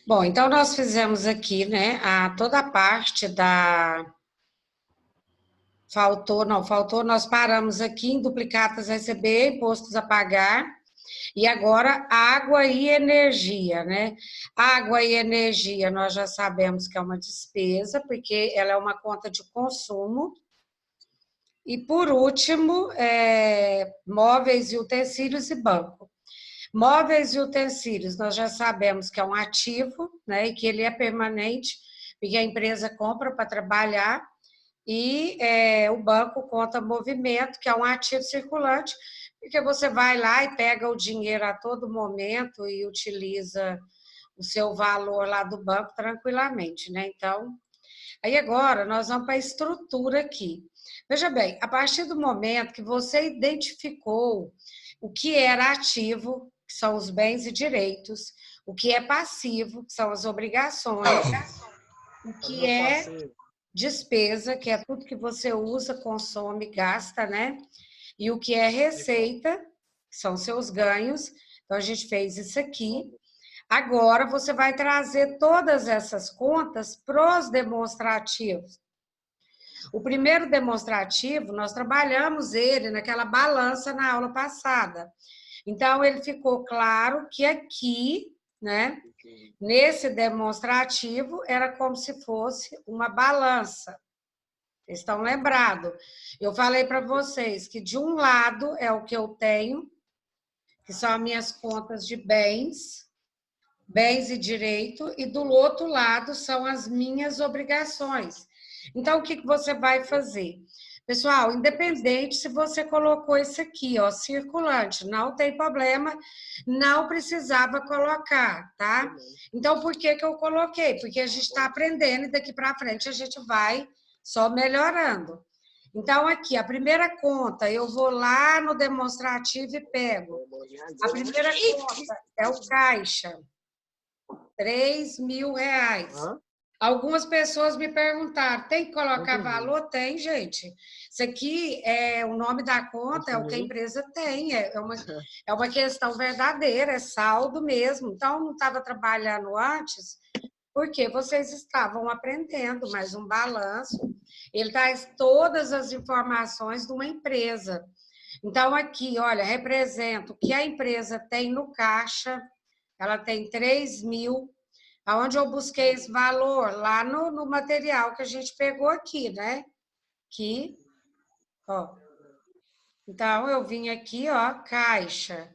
Bom, então nós fizemos aqui, né, toda a parte da... Faltou, nós paramos aqui em duplicatas a receber, impostos a pagar, e agora água e energia, né? Água e energia nós já sabemos que é uma despesa, porque ela é uma conta de consumo. E por último, móveis e utensílios e banco. Móveis e utensílios, nós já sabemos que é um ativo, né, e que ele é permanente, porque a empresa compra para trabalhar, e o banco conta movimento, que é um ativo circulante, porque você vai lá e pega o dinheiro a todo momento e utiliza o seu valor lá do banco tranquilamente, né? Então, aí agora nós vamos para a estrutura aqui. Veja bem, a partir do momento que você identificou o que era ativo, que são os bens e direitos, o que é passivo, que são as obrigações, o que é despesa, que é tudo que você usa, consome, gasta, né? E o que é receita, que são seus ganhos. Então, a gente fez isso aqui. Agora, você vai trazer todas essas contas para os demonstrativos. O primeiro demonstrativo, nós trabalhamos ele naquela balança na aula passada. Então, ele ficou claro que aqui, né, nesse demonstrativo, era como se fosse uma balança. Vocês estão lembrados? Eu falei para vocês que de um lado é o que eu tenho, que são as minhas contas de bens, bens e direito, e do outro lado são as minhas obrigações. Então, o que você vai fazer? Pessoal, independente se você colocou isso aqui, ó, circulante, não tem problema, não precisava colocar, tá? Então, por que eu coloquei? Porque a gente está aprendendo e daqui para frente a gente vai só melhorando. Então, aqui, a primeira conta, eu vou lá no demonstrativo e pego. A primeira conta é o caixa. R$ 3.000. Algumas pessoas me perguntaram, tem que colocar valor? Tem, gente. Isso aqui é o nome da conta, é o que a empresa tem, é uma questão verdadeira, é saldo mesmo. Então, não estava trabalhando antes, porque vocês estavam aprendendo, mas um balanço, ele traz todas as informações de uma empresa. Então, aqui, olha, representa o que a empresa tem no caixa, ela tem 3.000. Aonde eu busquei esse valor? Lá no material que a gente pegou aqui, né? Aqui, ó. Então, eu vim aqui, ó, caixa,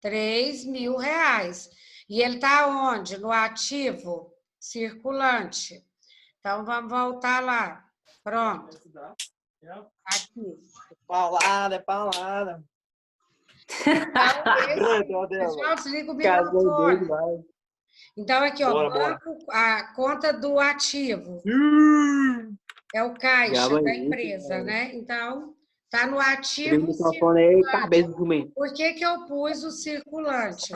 R$ 3.000. E ele está onde? No ativo circulante. Então, vamos voltar lá. Pronto. Aqui. Paulada, é paulada. Então, pessoal, desliga o microfone. Então, aqui, ó, banco, a conta do ativo. É o caixa da empresa, né? Então, está no ativo circulante. Por que eu pus o circulante?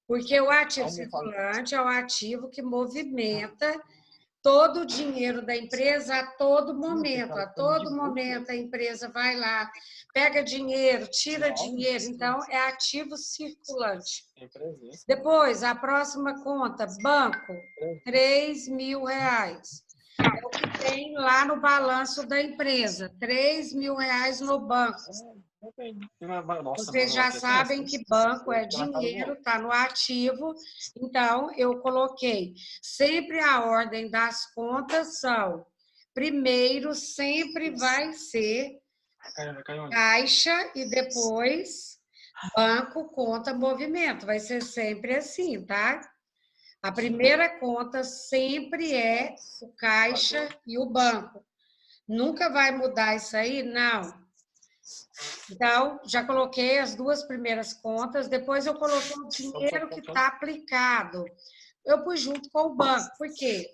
Porque o ativo circulante é o ativo que movimenta todo o dinheiro da empresa a todo momento. A todo momento a empresa vai lá, pega dinheiro, tira dinheiro. Então, é ativo circulante. Depois, a próxima conta, banco, R$ 3.000. É o que tem lá no balanço da empresa, R$ 3.000 no banco. Vocês já sabem que banco é dinheiro, está no ativo, então eu coloquei. Sempre a ordem das contas são, primeiro sempre vai ser caixa e depois banco, conta, movimento. Vai ser sempre assim, tá? A primeira conta sempre é o caixa e o banco. Nunca vai mudar isso aí? Não. Então, já coloquei as duas primeiras contas, depois eu coloquei o dinheiro que está aplicado. Eu pus junto com o banco, por quê?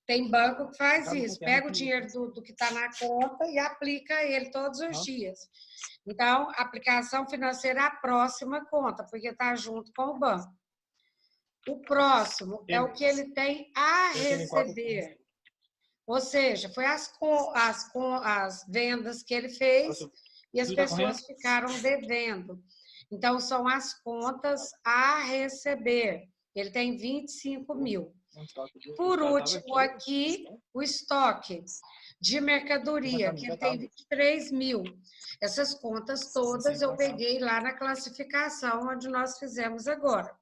Tem banco que faz isso, pega o dinheiro do que está na conta e aplica ele todos os dias. Então, aplicação financeira é a próxima conta, porque está junto com o banco. O próximo é o que ele tem a receber. Ou seja, foi as vendas que ele fez e as pessoas ficaram devendo. Então, são as contas a receber. Ele tem 25.000. Por último, aqui, o estoque de mercadoria, que tem 23 mil. Essas contas todas eu peguei lá na classificação onde nós fizemos agora.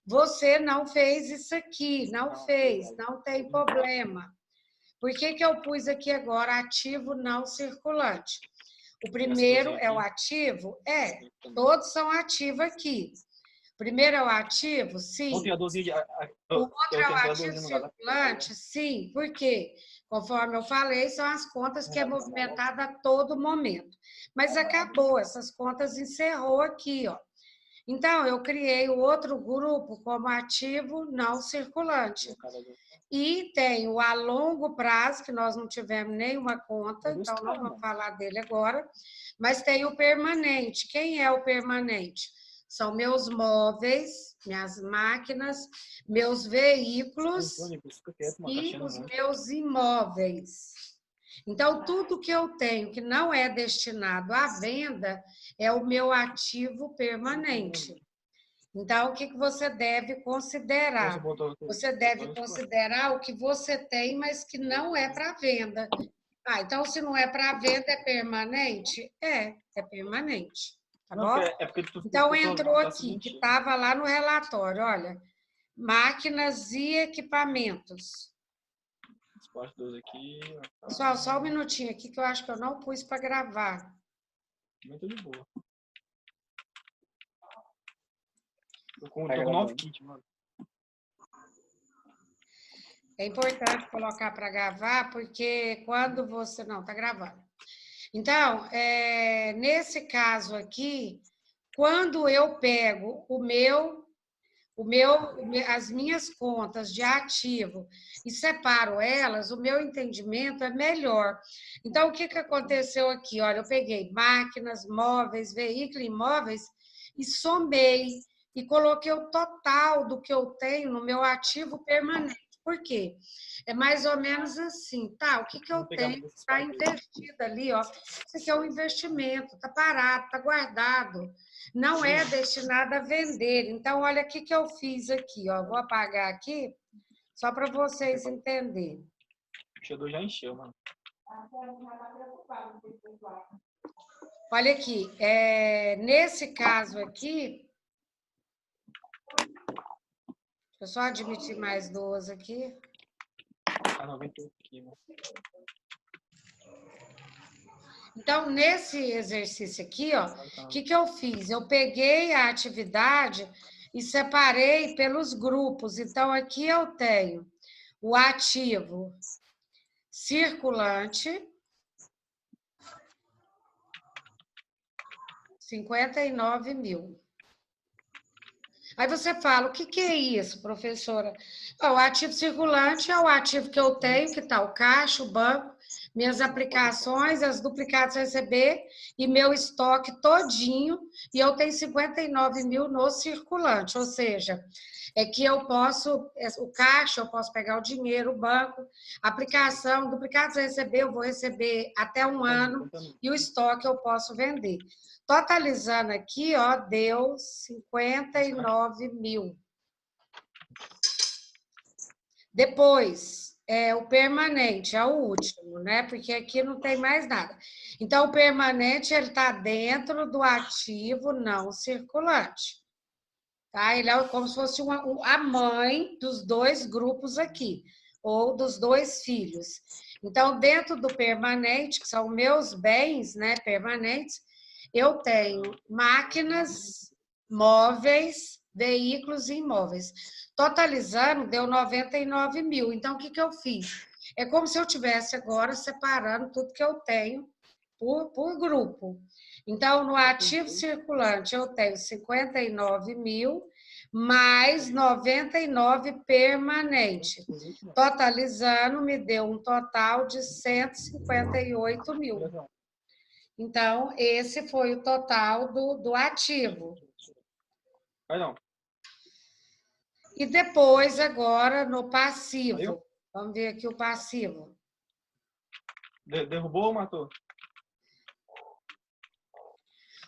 Você não fez isso aqui, não fez, não tem problema. Por que que eu pus aqui agora ativo não circulante? O primeiro é o ativo? Todos são ativos aqui. Primeiro é o ativo? Sim. O outro é o ativo circulante? Sim. Por quê? Conforme eu falei, são as contas que é movimentada a todo momento. Mas acabou, essas contas encerrou aqui, ó. Então, eu criei o outro grupo como ativo não circulante. E tem o a longo prazo, que nós não tivemos nenhuma conta, então não vamos falar dele agora. Mas tem o permanente. Quem é o permanente? São meus móveis, minhas máquinas, meus veículos e os meus imóveis. Então, tudo que eu tenho que não é destinado à venda é o meu ativo permanente. Então, o que você deve considerar? Você deve considerar o que você tem, mas que não é para venda. Então, se não é para venda, é permanente? É permanente. Tá bom? Então, entrou aqui, que estava lá no relatório, olha, máquinas e equipamentos. Pessoal, só um minutinho aqui, que eu acho que eu não pus para gravar. Muito de boa. Tô com 9 kits, mano. É importante colocar para gravar, porque quando você... Não, está gravando. Então, nesse caso aqui, quando eu pego as minhas contas de ativo e separo elas, o meu entendimento é melhor. Então, o que aconteceu aqui? Olha, eu peguei máquinas, móveis, veículos, imóveis e somei e coloquei o total do que eu tenho no meu ativo permanente. Por quê? É mais ou menos assim, tá? O que eu tenho está investido ali, ó. Isso aqui é um investimento, está parado, está guardado. Não é destinado a vender. Então, olha o que eu fiz aqui, ó. Vou apagar aqui, só para vocês entenderem. O enchedor já encheu, mano. Olha aqui, nesse caso aqui, deixa eu só admitir mais duas aqui. Tá 98 aqui, mano. Então, nesse exercício aqui, ó, o que eu fiz? Eu peguei a atividade e separei pelos grupos. Então, aqui eu tenho o ativo circulante, 59 mil. Aí você fala, o que é isso, professora? O ativo circulante é o ativo que eu tenho, que está o caixa, o banco, minhas aplicações, as duplicadas a receber e meu estoque todinho, e eu tenho 59 mil no circulante, ou seja, é que eu posso, o caixa, eu posso pegar o dinheiro, o banco, aplicação, duplicados a receber, eu vou receber até um ano, e o estoque eu posso vender. Totalizando aqui, ó, deu 59 mil. Depois, o permanente, é o último, né? Porque aqui não tem mais nada. Então, o permanente, ele está dentro do ativo não circulante. Tá? Ele é como se fosse a mãe dos dois grupos aqui, ou dos dois filhos. Então, dentro do permanente, que são meus bens, né, permanentes, eu tenho máquinas, móveis, veículos e imóveis. Totalizando, deu 99 mil. Então, o que eu fiz? É como se eu tivesse agora separando tudo que eu tenho por grupo. Então, no ativo circulante, eu tenho 59 mil, mais 99 permanente. Totalizando, me deu um total de 158 mil. Então, esse foi o total do ativo. Perdão. E depois, agora, no passivo. Vamos ver aqui o passivo. Derrubou ou matou?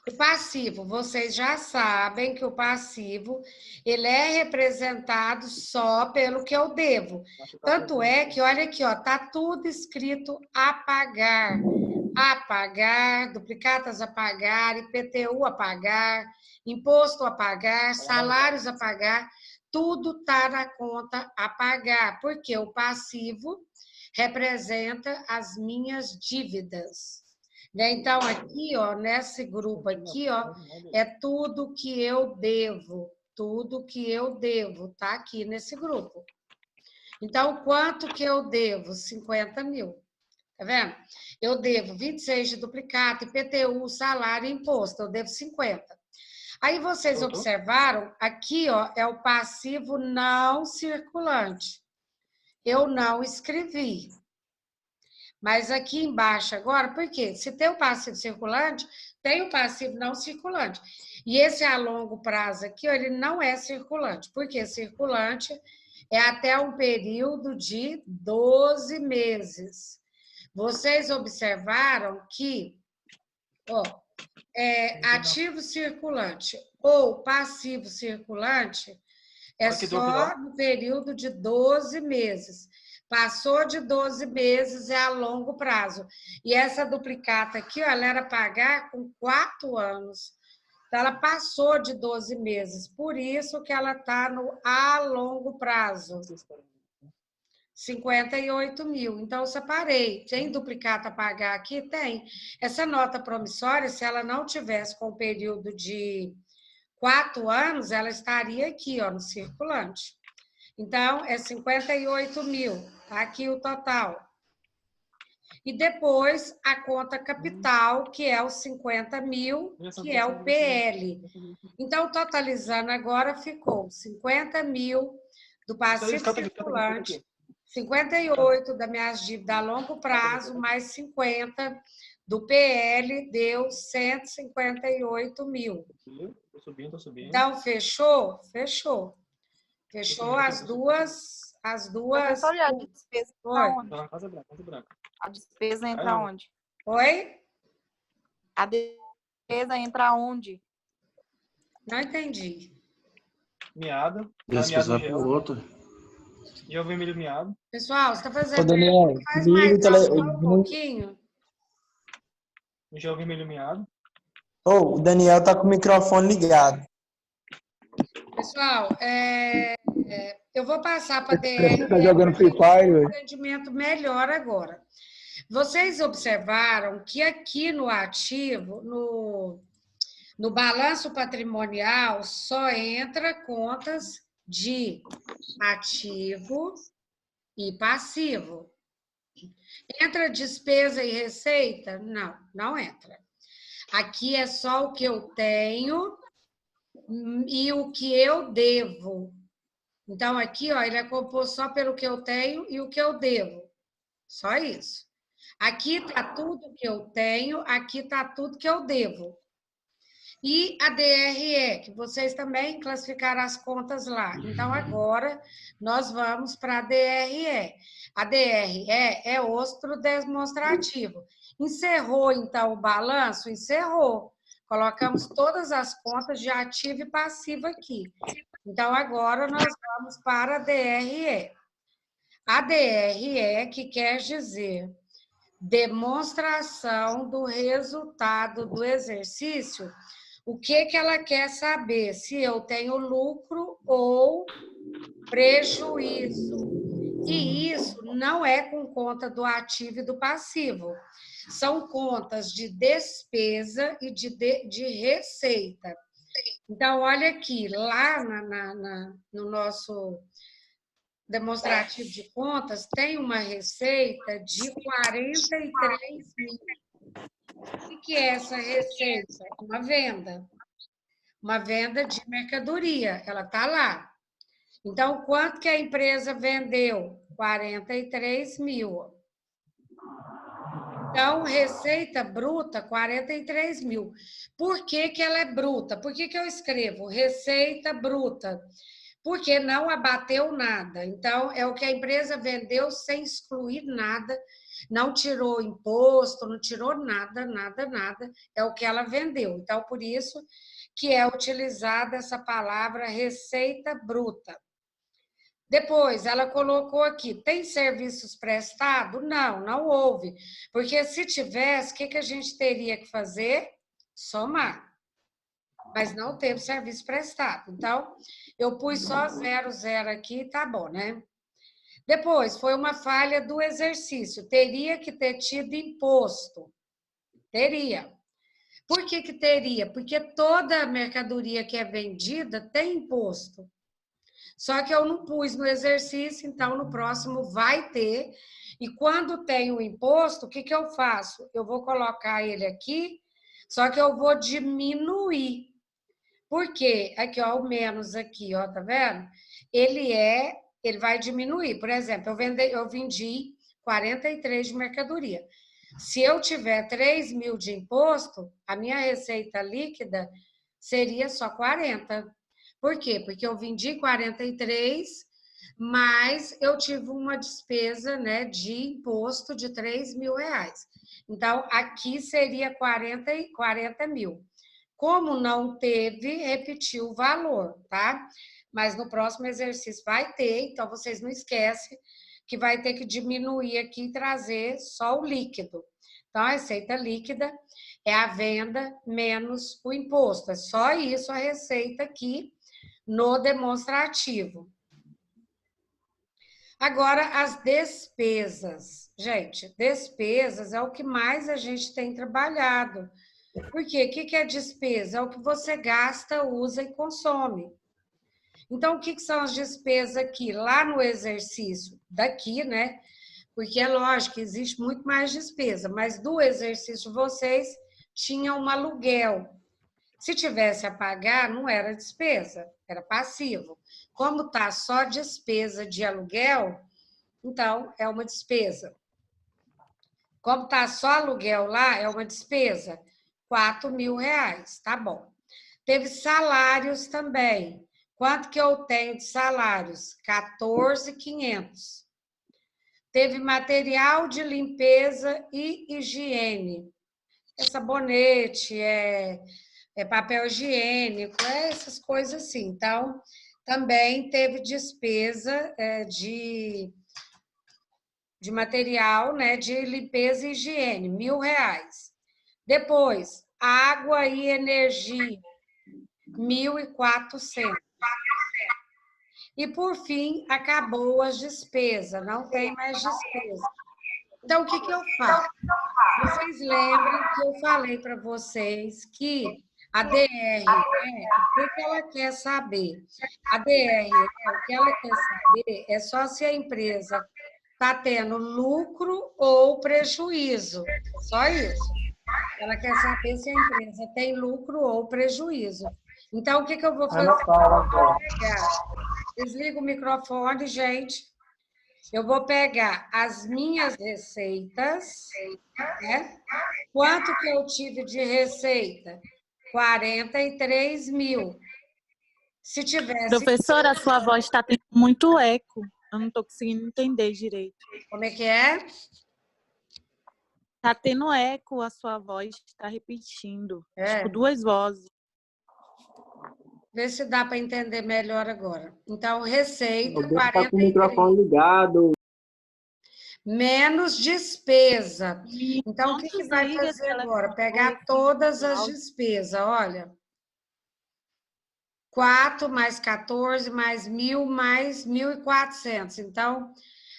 O passivo, vocês já sabem que o passivo, ele é representado só pelo que eu devo. Tanto é que, olha aqui, ó, tá tudo escrito a pagar, duplicatas a pagar, IPTU a pagar, imposto a pagar, salários a pagar, tudo está na conta a pagar, porque o passivo representa as minhas dívidas. Né? Então, aqui, ó, nesse grupo aqui, ó, é tudo que eu devo, tá aqui nesse grupo. Então, quanto que eu devo? 50 mil. Tá vendo? Eu devo 26 de duplicata, IPTU, salário e imposto. Eu devo 50. Aí vocês observaram, aqui ó, é o passivo não circulante. Eu não escrevi. Mas aqui embaixo agora, por quê? Se tem o passivo circulante, tem o passivo não circulante. E esse a longo prazo aqui, ó, ele não é circulante. Porque circulante é até um período de 12 meses. Vocês observaram que ó, ativo circulante ou passivo circulante é só no período de 12 meses. Passou de 12 meses é a longo prazo. E essa duplicata aqui, ó, ela era pagar com 4 anos. Então, ela passou de 12 meses. Por isso que ela está no a longo prazo. 58 mil. Então, eu separei. Tem duplicata a pagar aqui? Tem. Essa nota promissória, se ela não tivesse com o período de 4 anos, ela estaria aqui, ó, no circulante. Então, é 58 mil. Tá aqui o total. E depois, a conta capital, que é os 50 mil, que é o PL. Então, totalizando agora, ficou 50 mil do passivo circulante, 58 da minha dívida a longo prazo, mais 50 do PL, deu 158 mil. Tô subindo. Então, fechou? Fechou. Fechou as duas... Professora, a despesa entra onde? Casa branca. A despesa entra onde? Oi? A despesa entra onde? Não entendi. Miada. Despesa vai pro outro. E o vermelho miado. Pessoal, você está fazendo... Ô, Daniel, faz mais alto um o pouquinho. O gel vermelho miado. o Daniel tá com o microfone ligado. Pessoal, eu vou passar para a DR. Você tá jogando Free Fire, um entendimento melhor agora. Vocês observaram que aqui no ativo, no balanço patrimonial, só entra contas de ativo e passivo. Entra despesa e receita? Não, não entra. Aqui é só o que eu tenho e o que eu devo. Então, aqui, ó, ele é composto só pelo que eu tenho e o que eu devo. Só isso. Aqui está tudo que eu tenho, aqui está tudo que eu devo. E a DRE, que vocês também classificaram as contas lá. Então, agora, nós vamos para a DRE. A DRE é ostro demonstrativo. Encerrou, então, o balanço? Encerrou. Colocamos todas as contas de ativo e passivo aqui. Então, agora nós vamos para a DRE. A DRE, que quer dizer demonstração do resultado do exercício, o que ela quer saber? Se eu tenho lucro ou prejuízo. E isso não é com conta do ativo e do passivo. São contas de despesa e de receita. Então, olha aqui, lá no nosso demonstrativo de contas, tem uma receita de 43 mil. O que é essa receita? Uma venda. Uma venda de mercadoria, ela está lá. Então, quanto que a empresa vendeu? 43 mil. Então, receita bruta, 43 mil. Por que ela é bruta? Por que eu escrevo receita bruta? Porque não abateu nada. Então, é o que a empresa vendeu sem excluir nada não tirou imposto, não tirou nada, nada, nada, é o que ela vendeu. Então, por isso que é utilizada essa palavra receita bruta. Depois, ela colocou aqui, tem serviços prestados? Não, não houve. Porque se tivesse, o que a gente teria que fazer? Somar. Mas não teve serviço prestado. Então, eu pus só 00 aqui, tá bom, né? Depois, foi uma falha do exercício. Teria que ter tido imposto. Teria. Por que que teria? Porque toda mercadoria que é vendida tem imposto. Só que eu não pus no exercício, então no próximo vai ter. E quando tem o imposto, o que que eu faço? Eu vou colocar ele aqui, só que eu vou diminuir. Por quê? Aqui, ó, o menos aqui, ó, tá vendo? Ele vai diminuir. Por exemplo, eu vendi 43 de mercadoria. Se eu tiver 3.000 de imposto, a minha receita líquida seria só 40. Por quê? Porque eu vendi 43, mas eu tive uma despesa, né, de imposto de 3.000 reais. Então, aqui seria 40 mil. Como não teve, repetiu o valor, tá? Mas no próximo exercício vai ter, então vocês não esquecem que vai ter que diminuir aqui e trazer só o líquido. Então, a receita líquida é a venda menos o imposto. É só isso a receita aqui no demonstrativo. Agora, as despesas. Gente, despesas é o que mais a gente tem trabalhado. Por quê? O que é despesa? É o que você gasta, usa e consome. Então, o que são as despesas aqui? Lá no exercício daqui, né? Porque é lógico que existe muito mais despesa, mas do exercício vocês tinham um aluguel. Se tivesse a pagar, não era despesa, era passivo. Como está só despesa de aluguel, então é uma despesa. Como está só aluguel lá, é uma despesa. 4.000 reais, tá bom. Teve salários também. Quanto que eu tenho de salários? 14.500. Teve material de limpeza e higiene. É sabonete, é papel higiênico, essas coisas assim. Então, também teve despesa de material, né, de limpeza e higiene, 1.000 reais. Depois, água e energia, 1.400. E, por fim, acabou as despesas, não tem mais despesa. Então, o que eu faço? Vocês lembram que eu falei para vocês que a DR, o que ela quer saber? A DR, o que ela quer saber é só se a empresa está tendo lucro ou prejuízo. Só isso. Ela quer saber se a empresa tem lucro ou prejuízo. Então, o que eu vou fazer? Desliga o microfone, gente. Eu vou pegar as minhas receitas, né? Quanto que eu tive de receita? 43.000. Se tivesse... Professora, a sua voz está tendo muito eco. Eu não estou conseguindo entender direito. Como é que é? Está tendo eco a sua voz, está repetindo. Tipo, 2 vozes. Vê se dá para entender melhor agora. Então, receita, Alguém está 43. com o microfone ligado. Menos despesa. Então, o que vai fazer agora? Pegar todas as despesas, olha. 4 mais 14 mais 1.000 mais 1.400. Então,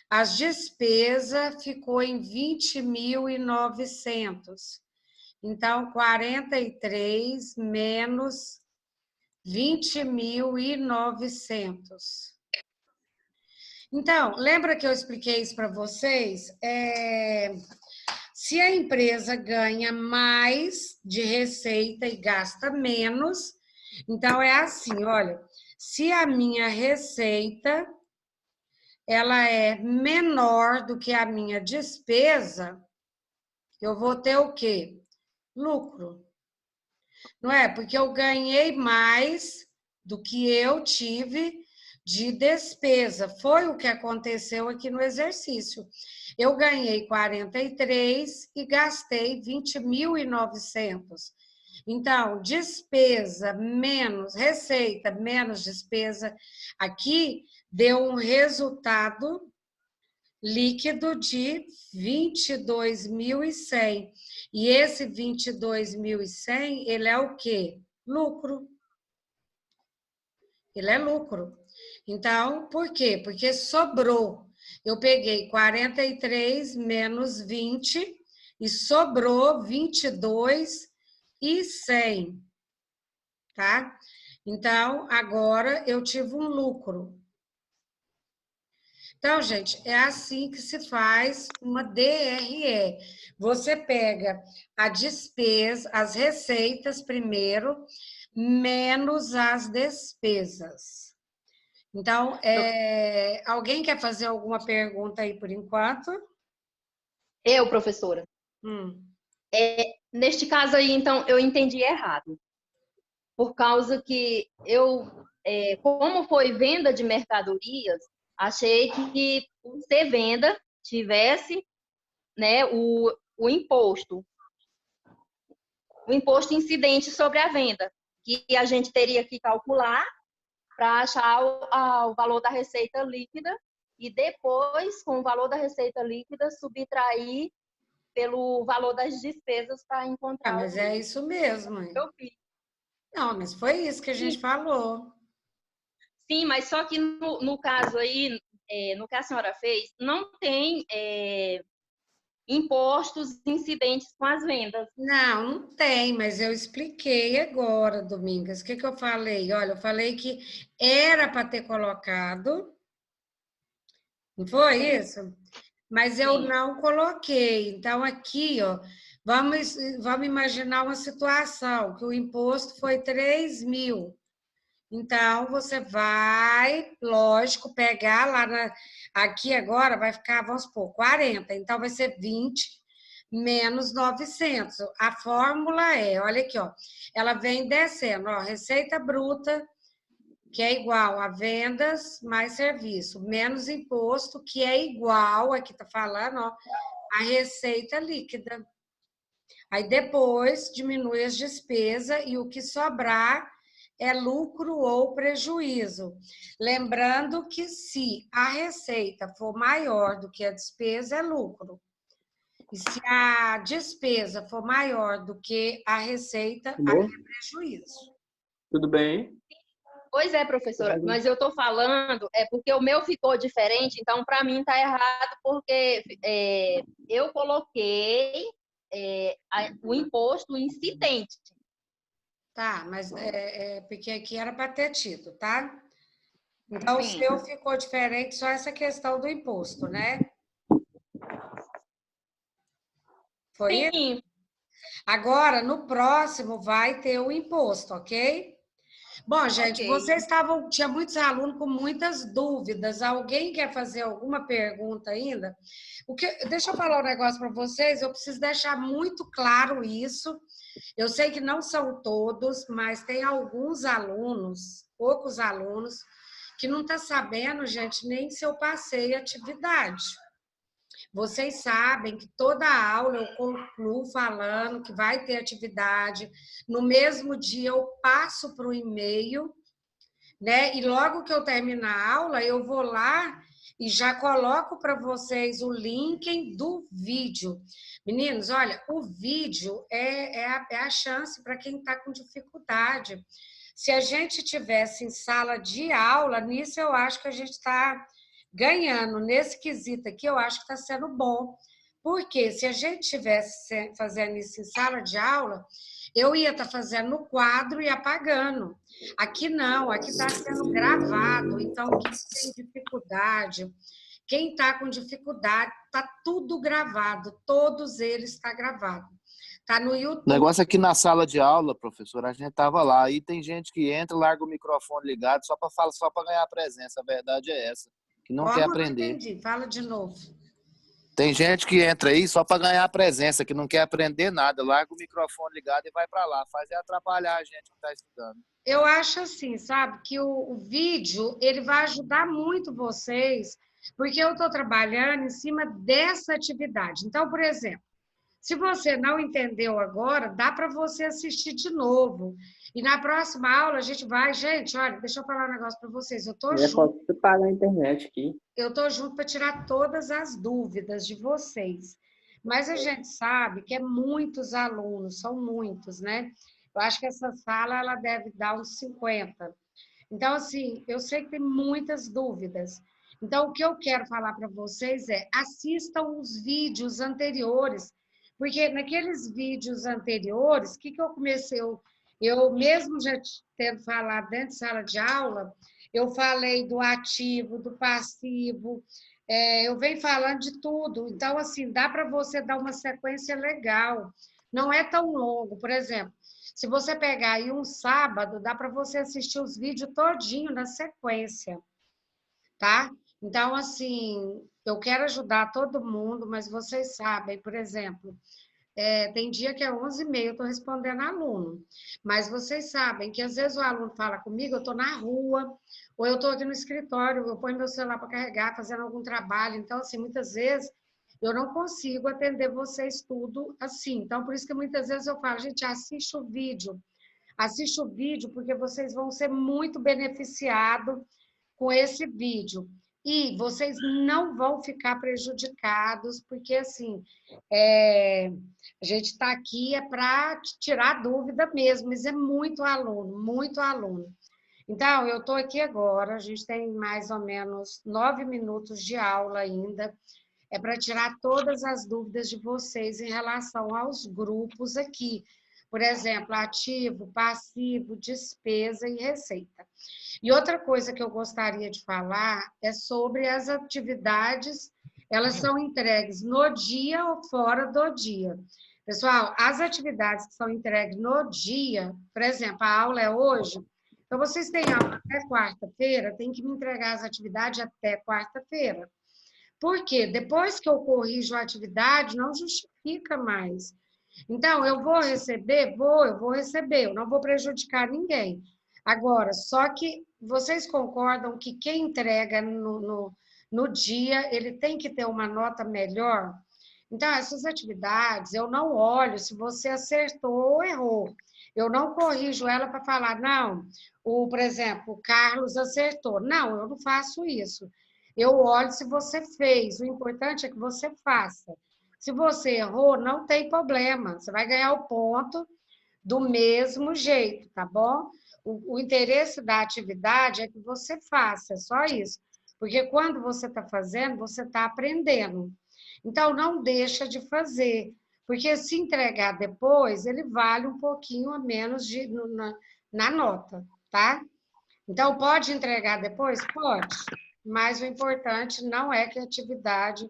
as despesas ficou em 20.900. Então, 43 menos 20.900. Então, lembra que eu expliquei isso para vocês? Se a empresa ganha mais de receita e gasta menos, então é assim, olha, se a minha receita ela é menor do que a minha despesa, eu vou ter o quê? Lucro. Não é? Porque eu ganhei mais do que eu tive de despesa. Foi o que aconteceu aqui no exercício. Eu ganhei 43 e gastei 20.900. Então, despesa menos receita, menos despesa, aqui deu um resultado líquido de 22.100. E esse 22.100, ele é o quê? Lucro. Ele é lucro. Então, por quê? Porque sobrou. Eu peguei 43 menos 20 e sobrou 22.100, tá? Então, agora eu tive um lucro. Então, gente, é assim que se faz uma DRE. Você pega a despesa, as receitas primeiro, menos as despesas. Então, alguém quer fazer alguma pergunta aí por enquanto? Eu, professora. Neste caso aí, então, eu entendi errado. Por causa que como foi venda de mercadorias, achei que por ser venda tivesse, né, o imposto incidente sobre a venda, que a gente teria que calcular para achar o valor da receita líquida e depois, com o valor da receita líquida, subtrair pelo valor das despesas para encontrar. Mas é isso mesmo. Eu fiz. Não, mas foi isso que a gente falou. Sim, mas só que no caso aí, no que a senhora fez, não tem impostos incidentes com as vendas. Não, não tem, mas eu expliquei agora, Domingas. O que eu falei? Olha, eu falei que era para ter colocado, não foi isso? Mas eu não coloquei. Então, aqui, ó, vamos imaginar uma situação que o imposto foi 3.000. Então, você vai, lógico, pegar lá aqui agora vai ficar, vamos supor, 40. Então, vai ser 20 menos 900. A fórmula olha aqui, ó, ela vem descendo, ó, receita bruta, que é igual a vendas mais serviço, menos imposto, que é igual, aqui tá falando, ó, a receita líquida. Aí depois diminui as despesas e o que sobrar é lucro ou prejuízo. Lembrando que se a receita for maior do que a despesa, é lucro. E se a despesa for maior do que a receita, aí é prejuízo. Tudo bem? Pois é, professora, mas eu estou falando, porque o meu ficou diferente, então para mim está errado, porque eu coloquei o imposto incidente. Tá, mas porque aqui era para ter tido, tá? Então, o seu ficou diferente, só essa questão do imposto, né? Foi isso? Sim. Agora, no próximo, vai ter o imposto, ok? Bom, gente, vocês tinha muitos alunos com muitas dúvidas. Alguém quer fazer alguma pergunta ainda? Deixa eu falar um negócio para vocês, eu preciso deixar muito claro isso. Eu sei que não são todos, mas tem alguns alunos, poucos alunos, que não estão sabendo, gente, nem se eu passei atividade. Vocês sabem que toda aula eu concluo falando que vai ter atividade. No mesmo dia eu passo para o e-mail, né? E logo que eu terminar a aula, eu vou lá e já coloco para vocês o link do vídeo. Meninos, olha, o vídeo é a chance para quem está com dificuldade. Se a gente tivesse em sala de aula, nisso eu acho que a gente está ganhando. Nesse quesito aqui, eu acho que está sendo bom. Porque se a gente estivesse fazendo isso em sala de aula, eu ia estar fazendo no quadro e apagando. Aqui não, aqui está sendo gravado. Então, quem tem dificuldade, quem está com dificuldade, está tudo gravado. Todos eles estão gravados. Está no YouTube. O negócio aqui na sala de aula, professora, a gente estava lá. Aí tem gente que entra, larga o microfone ligado só para falar, só para ganhar presença. A verdade é essa. Que não quer aprender. Não entendi. Fala de novo. Tem gente que entra aí só para ganhar presença, que não quer aprender nada. Larga o microfone ligado e vai para lá. Faz atrapalhar a gente que está estudando. eu acho assim, sabe, que o vídeo, ele vai ajudar muito vocês, porque eu estou trabalhando em cima dessa atividade. Então, por exemplo, se você não entendeu agora, dá para você assistir de novo. E na próxima aula a gente vai, gente, olha, deixa eu falar um negócio para vocês. Eu estou junto, Posso pagar a internet aqui. para tirar todas as dúvidas de vocês. Mas a gente sabe que é muitos alunos, são muitos, né? Eu acho que essa sala ela deve dar uns 50. Então, assim, eu sei que tem muitas dúvidas. Então, o que eu quero falar para vocês é assistam os vídeos anteriores, porque naqueles vídeos anteriores, o que eu comecei? Eu mesmo já tendo falado dentro de sala de aula, eu falei do ativo, do passivo, eu venho falando de tudo. Então, assim, dá para você dar uma sequência legal. Não é tão longo. Por exemplo, se você pegar aí um sábado, dá para você assistir os vídeos todinho na sequência, tá? Então, assim, eu quero ajudar todo mundo, mas vocês sabem, por exemplo, tem dia que é 11h30, eu estou respondendo aluno. Mas vocês sabem que às vezes o aluno fala comigo, eu estou na rua, ou eu estou aqui no escritório, eu ponho meu celular para carregar, fazendo algum trabalho. Então, assim, muitas vezes eu não consigo atender vocês tudo assim. Então, por isso que muitas vezes eu falo, gente, assiste o vídeo. Assiste o vídeo, porque vocês vão ser muito beneficiados com esse vídeo. E vocês não vão ficar prejudicados, porque, assim, a gente está aqui para tirar dúvida mesmo, mas é muito aluno, muito aluno. Então, eu estou aqui agora, a gente tem mais ou menos 9 minutos de aula ainda, é para tirar todas as dúvidas de vocês em relação aos grupos aqui. Por exemplo, ativo, passivo, despesa e receita. E outra coisa que eu gostaria de falar é sobre as atividades, elas são entregues no dia ou fora do dia. Pessoal, as atividades que são entregues no dia, por exemplo, a aula é hoje, então vocês têm aula até quarta-feira, tem que me entregar as atividades até quarta-feira. Por quê? Depois que eu corrijo a atividade, não justifica mais. Então, eu vou receber? Eu vou receber, eu não vou prejudicar ninguém. Agora, só que vocês concordam que quem entrega no dia, ele tem que ter uma nota melhor? Então, essas atividades, eu não olho se você acertou ou errou. Eu não corrijo ela para falar, não, por exemplo, o Carlos acertou. Não, eu não faço isso. Eu olho se você fez. O importante é que você faça. Se você errou, não tem problema. Você vai ganhar o ponto do mesmo jeito, tá bom? O interesse da atividade é que você faça, é só isso. Porque quando você está fazendo, você está aprendendo. Então, não deixa de fazer. Porque se entregar depois, ele vale um pouquinho a menos na nota, tá? Então, pode entregar depois? Pode. Mas o importante não é que a atividade...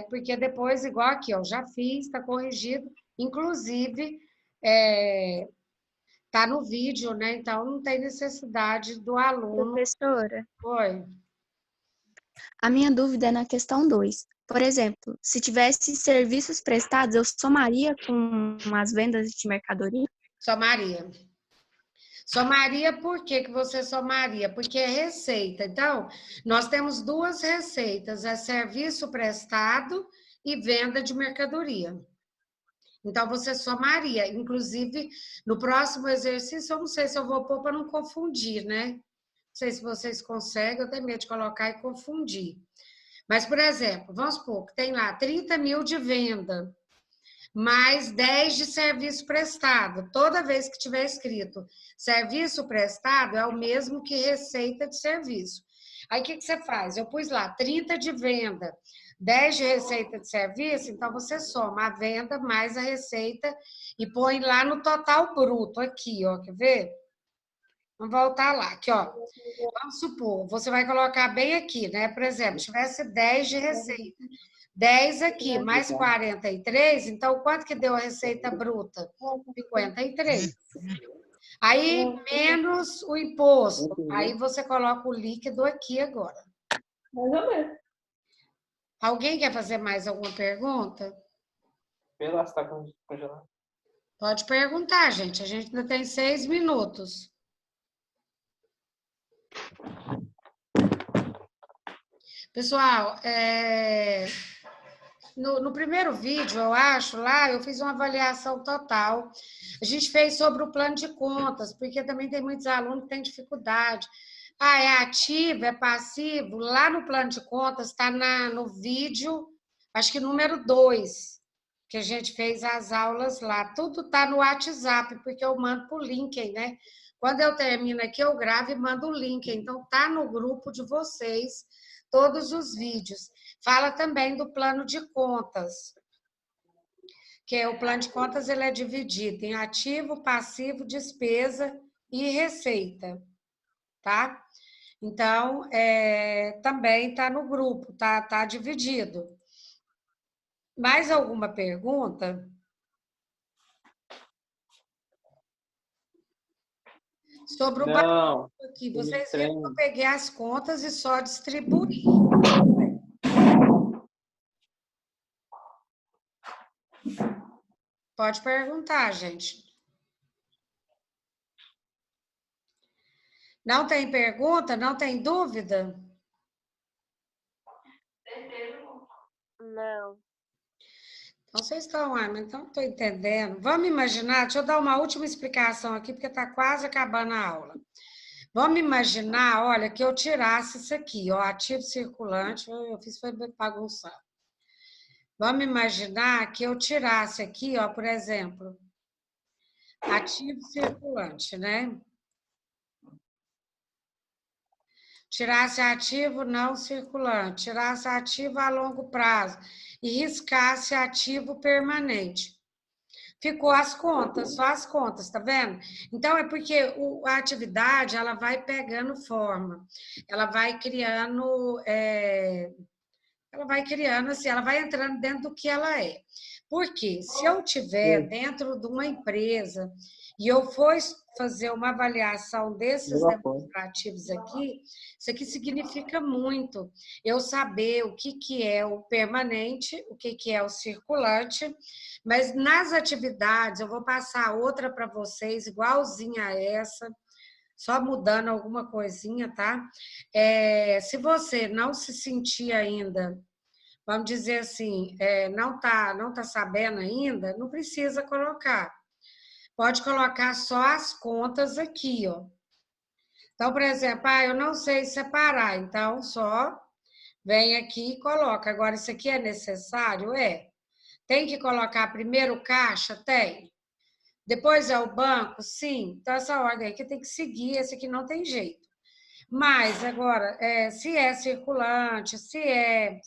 porque depois, igual aqui, ó, já fiz, está corrigido. Inclusive, tá no vídeo, né? Então, não tem necessidade do aluno... Professora, Oi. a minha dúvida é na questão 2. Por exemplo, se tivesse serviços prestados, eu somaria com as vendas de mercadoria? Somaria. Somaria, por que você somaria? Porque é receita. Então, nós temos duas receitas, é serviço prestado e venda de mercadoria. Então, você somaria. Inclusive, no próximo exercício, eu não sei se eu vou pôr para não confundir, né? Não sei se vocês conseguem, eu tenho medo de colocar e confundir. Mas, por exemplo, vamos supor que tem lá 30 mil de venda, mais 10 de serviço prestado. Toda vez que tiver escrito serviço prestado, é o mesmo que receita de serviço. Aí, o que você faz? Eu pus lá 30 de venda, 10 de receita de serviço, então você soma a venda mais a receita e põe lá no total bruto, aqui, ó, quer ver? Vamos voltar lá, aqui, ó. Vamos supor, você vai colocar bem aqui, né? Por exemplo, tivesse 10 de receita. 10 aqui, mais 43, então quanto que deu a receita bruta? 53. Aí, menos o imposto. Aí você coloca o líquido aqui agora. Mais ou menos. Alguém quer fazer mais alguma pergunta? Vê lá se tá congelado. Pode perguntar, gente. A gente ainda tem 6 minutos. Pessoal, no primeiro vídeo, eu acho, lá eu fiz uma avaliação total. A gente fez sobre o plano de contas, porque também tem muitos alunos que têm dificuldade. É ativo, é passivo? Lá no plano de contas, está no vídeo, acho que número 2, que a gente fez as aulas lá. Tudo está no WhatsApp, porque eu mando por link, né? Quando eu termino aqui, eu gravo e mando o link. Então, está no grupo de vocês, todos os vídeos. Fala também do plano de contas, que o plano de contas ele é dividido em ativo, passivo, despesa e receita, tá? Então, também está no grupo, tá dividido. Mais alguma pergunta? Sobre o Não. aqui, vocês viram que eu peguei as contas e só distribuí. Pode perguntar, gente. Não tem pergunta? Não tem dúvida? Não. Então, vocês estão, então não estou entendendo. Vamos imaginar, deixa eu dar uma última explicação aqui, porque está quase acabando a aula. Vamos imaginar, olha, que eu tirasse isso aqui, ó, ativo circulante, eu fiz foi bagunçar. Vamos imaginar que eu tirasse aqui, ó, por exemplo, ativo circulante, né? Tirasse ativo não circulante, tirasse ativo a longo prazo e riscasse ativo permanente. Ficou as contas, só as contas, tá vendo? Então, é porque a atividade, ela vai pegando forma, ela vai criando, assim, ela vai entrando dentro do que ela é. Porque se eu tiver dentro de uma empresa e eu for fazer uma avaliação desses demonstrativos aqui, isso aqui significa muito. Eu saber o que é o permanente, o que é o circulante, mas nas atividades eu vou passar outra para vocês, igualzinha a essa, só mudando alguma coisinha, tá? Se você não se sentir ainda, vamos dizer assim, não tá sabendo ainda, não precisa colocar. Pode colocar só as contas aqui, ó. Então, por exemplo, eu não sei separar, então só vem aqui e coloca. Agora, isso aqui é necessário? Tem que colocar primeiro o caixa? Tem. Depois é o banco? Sim. Então, essa ordem aqui tem que seguir, esse aqui não tem jeito. Mas, agora, se é circulante, se é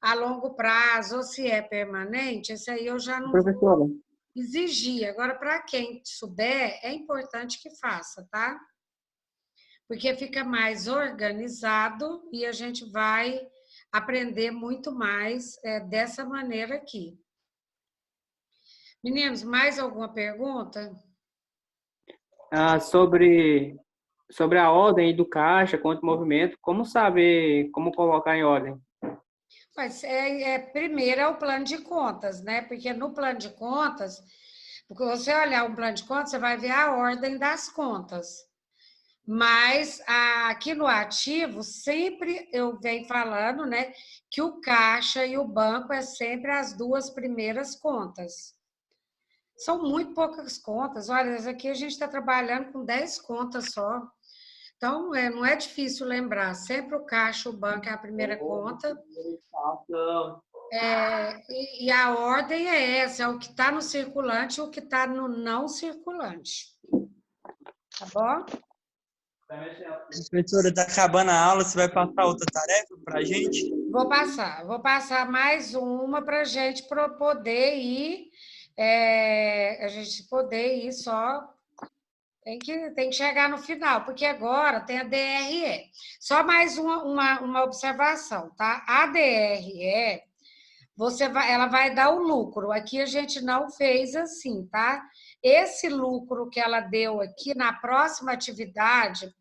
a longo prazo ou se é permanente, esse aí eu já não vou exigir. Agora, para quem souber, é importante que faça, tá? Porque fica mais organizado e a gente vai aprender muito mais dessa maneira aqui. Meninos, mais alguma pergunta? Sobre a ordem do caixa, conta de movimento, como saber como colocar em ordem? Mas primeiro é o plano de contas, né? Porque no plano de contas, porque você olhar um plano de contas, você vai ver a ordem das contas. Mas aqui no ativo, sempre eu venho falando, né, que o caixa e o banco é sempre as duas primeiras contas. São muito poucas contas. Olha, aqui a gente está trabalhando com 10 contas só. Então, não é difícil lembrar. Sempre o caixa, o banco é a primeira conta. E a ordem é essa, é o que está no circulante e o que está no não circulante. Tá bom? Professora, está acabando a aula, você vai passar outra tarefa para a gente? Vou passar mais uma para a gente poder ir, só, tem que chegar no final, porque agora tem a DRE. Só mais uma observação, tá? A DRE, ela vai dar o lucro, aqui a gente não fez assim, tá? Esse lucro que ela deu aqui, na próxima atividade,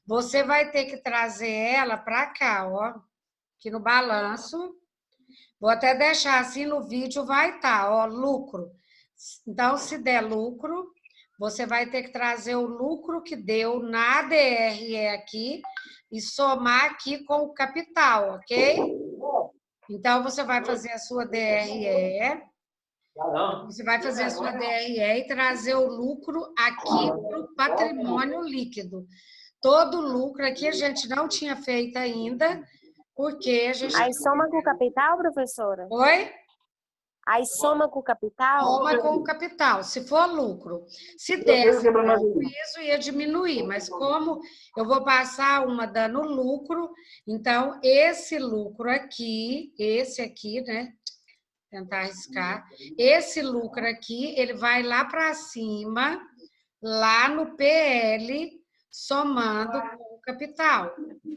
você vai ter que trazer ela para cá, ó, aqui no balanço. Vou até deixar assim no vídeo, vai estar, ó, lucro. Então, se der lucro, você vai ter que trazer o lucro que deu na DRE aqui e somar aqui com o capital, ok? Então, você vai fazer a sua DRE, e trazer o lucro aqui para o patrimônio líquido. Todo o lucro aqui a gente não tinha feito ainda, porque a gente... Aí soma com o capital, professora? Oi? Aí soma com o capital? Soma com o capital, se for lucro. Se desse prejuízo, ia diminuir, mas como eu vou passar uma dando lucro, então esse lucro aqui, esse aqui, né? Tentar arriscar. Esse lucro aqui, ele vai lá para cima, lá no PL, somando com o capital,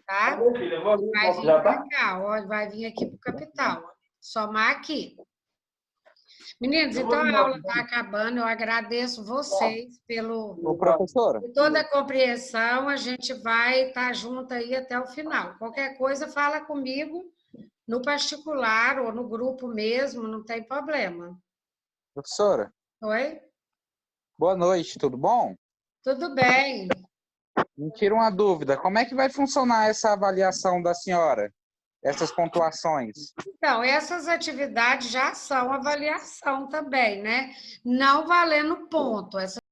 tá? Vai vir para cá, ó, vai vir aqui para o capital. Somar aqui. Meninos, então a aula está acabando. Eu agradeço vocês Ô, professora. por toda a compreensão. A gente vai estar junto aí até o final. Qualquer coisa, fala comigo no particular ou no grupo mesmo, não tem problema. Professora, Oi? boa noite, tudo bom? Tudo bem. Me tira uma dúvida, como é que vai funcionar essa avaliação da senhora? Essas pontuações? Então, essas atividades já são avaliação também, né? Não valendo ponto. Essas